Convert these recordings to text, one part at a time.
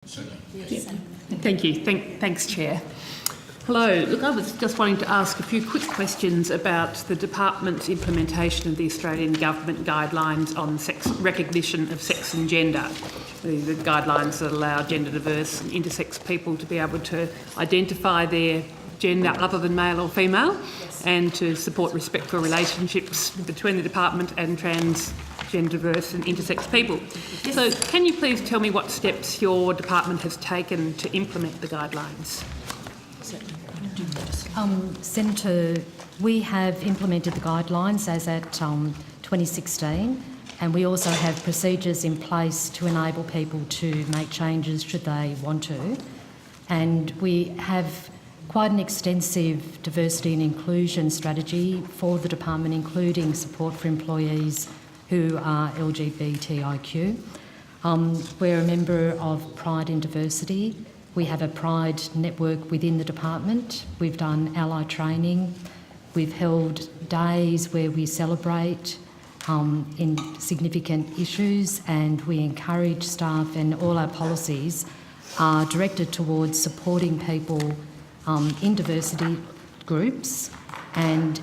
Thank you. Thanks, Chair. Hello. Look, I was just wanting to ask a few quick questions about the Department's implementation of the Australian Government guidelines on recognition of sex and gender, the guidelines that allow gender diverse and intersex people to be able to identify their gender other than male or female, and to support respectful relationships between the Department and transgender diverse and intersex people. Yes. So can you please tell me what steps your Department has taken to implement the guidelines? Senator, we have implemented the guidelines as at 2016, and we also have procedures in place to enable people to make changes should they want to. And we have quite an extensive diversity and inclusion strategy for the department, including support for employees who are LGBTIQ. We're a member of Pride in Diversity. We have a Pride network within the department. We've done ally training. We've held days where we celebrate in significant issues, and we encourage staff, and all our policies are directed towards supporting people in diversity groups and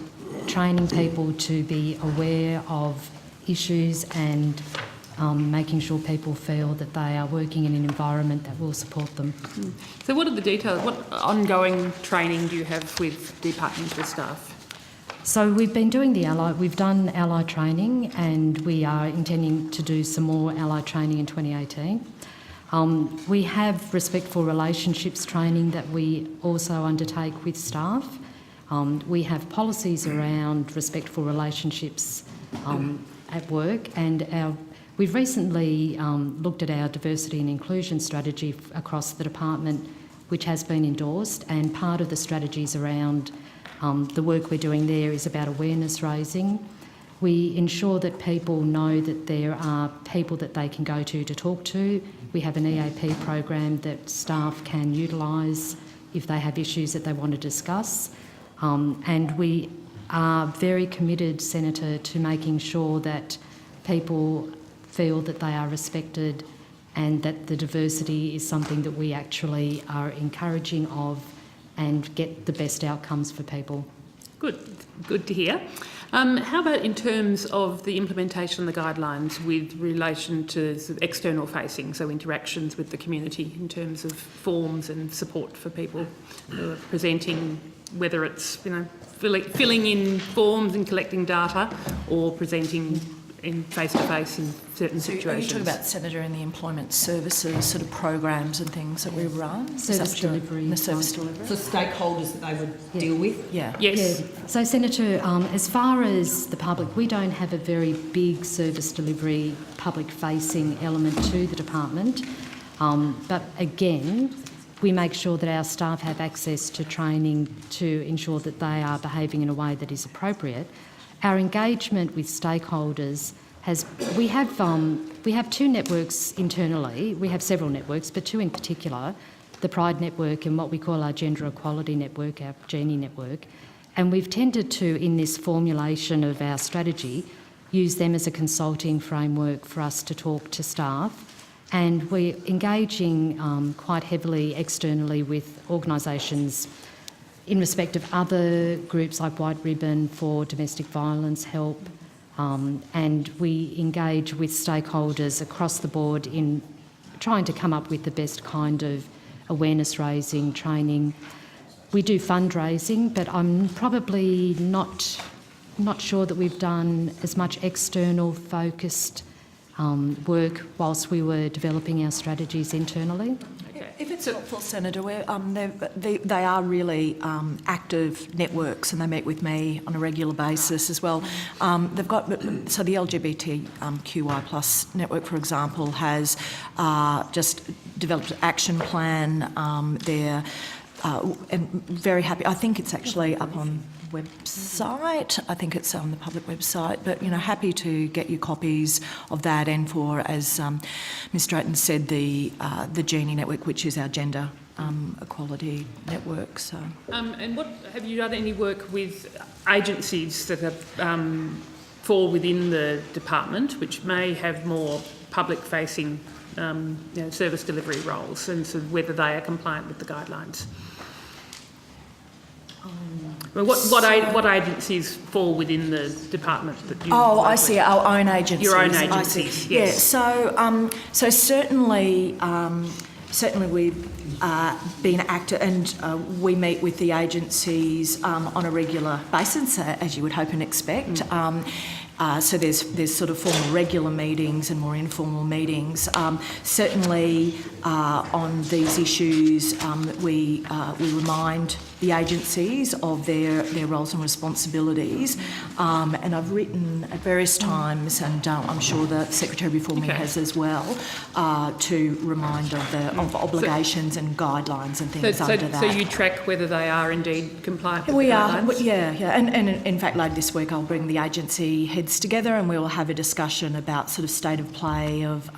training people to be aware of issues and making sure people feel that they are working in an environment that will support them. So what are the details? What ongoing training do you have with departmental staff? So we've been doing we've done ally training, and we are intending to do some more ally training in 2018. We have respectful relationships training that we also undertake with staff. We have policies around respectful relationships at work, and we've recently looked at our diversity and inclusion strategy across the department, which has been endorsed, and part of the strategies around the work we're doing there is about awareness raising. We ensure that people know that there are people that they can go to talk to. We have an EAP program that staff can utilise if they have issues that they want to discuss. And we are very committed, Senator, to making sure that people feel that they are respected and that the diversity is something that we actually are encouraging of and get the best outcomes for people. Good to hear. How about in terms of the implementation of the guidelines with relation to sort of external facing, so interactions with the community in terms of forms and support for people who are presenting, whether it's filling in forms and collecting data, or presenting in face-to-face in certain situations? Are you talking about, Senator, in the employment services sort of programs and things that we run? Service delivery. The service delivery. For stakeholders that they would deal with? Yeah. Yes. Yeah. So, Senator, as far as the public, we don't have a very big service delivery public-facing element to the department. But again, we make sure that our staff have access to training to ensure that they are behaving in a way that is appropriate. Our engagement with stakeholders we have two networks internally. We have several networks, but two in particular, the Pride Network and what we call our Gender Equality Network, our Genie Network. And we've tended to, in this formulation of our strategy, use them as a consulting framework for us to talk to staff. And we're engaging quite heavily externally with organisations in respect of other groups like White Ribbon for domestic violence help, and we engage with stakeholders across the board in trying to come up with the best kind of awareness raising, training. We do fundraising, but I'm probably not sure that we've done as much external focused work whilst we were developing our strategies internally. If it's helpful, Senator, they are really active networks, and they meet with me on a regular basis as well. They've got, so the LGBTQI plus network, for example, has just developed an action plan. They're and very happy. I think it's actually up on website. I think it's on the public website, but happy to get you copies of that, and for, as Ms Drayton said, the Genie Network, which is our gender equality network. So, and what have you done any work with agencies that have fall within the department, which may have more public-facing service delivery roles, and sort of whether they are compliant with the guidelines. Well, what agencies fall within the department that you? Oh, work I with? see. Our own agencies. Your own I agencies, see. yes. Yeah. So certainly, certainly we've been active, and we meet with the agencies on a regular basis, as you would hope and expect. So there's sort of formal regular meetings and more informal meetings. Certainly on these issues, we remind the agencies of their roles and responsibilities. And I've written at various times, and I'm sure the Secretary before me has as well, to remind of obligations and guidelines and things under that. So you track whether they are indeed compliant with We the are, guidelines? yeah. And in fact, later this week I'll bring the agency heads together and we will have a discussion about sort of state of play of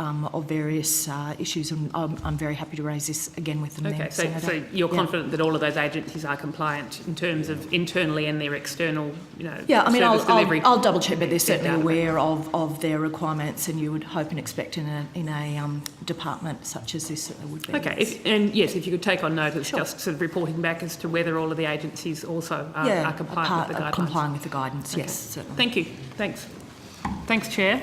various issues, and I'm very happy to raise this again with them. Okay, then, so Senator. you're confident that all of those agencies are compliant in terms of internally and their external, Yeah, I mean, service delivery? I'll double check, but they're certainly data. aware of their requirements, and you would hope and expect in a department such as this that there would be. Okay, if you could take on notice, just sort of reporting back as to whether all of the agencies also are compliant with the guidelines. Complying with the guidance, yes, certainly. Thank you. Thanks, Chair.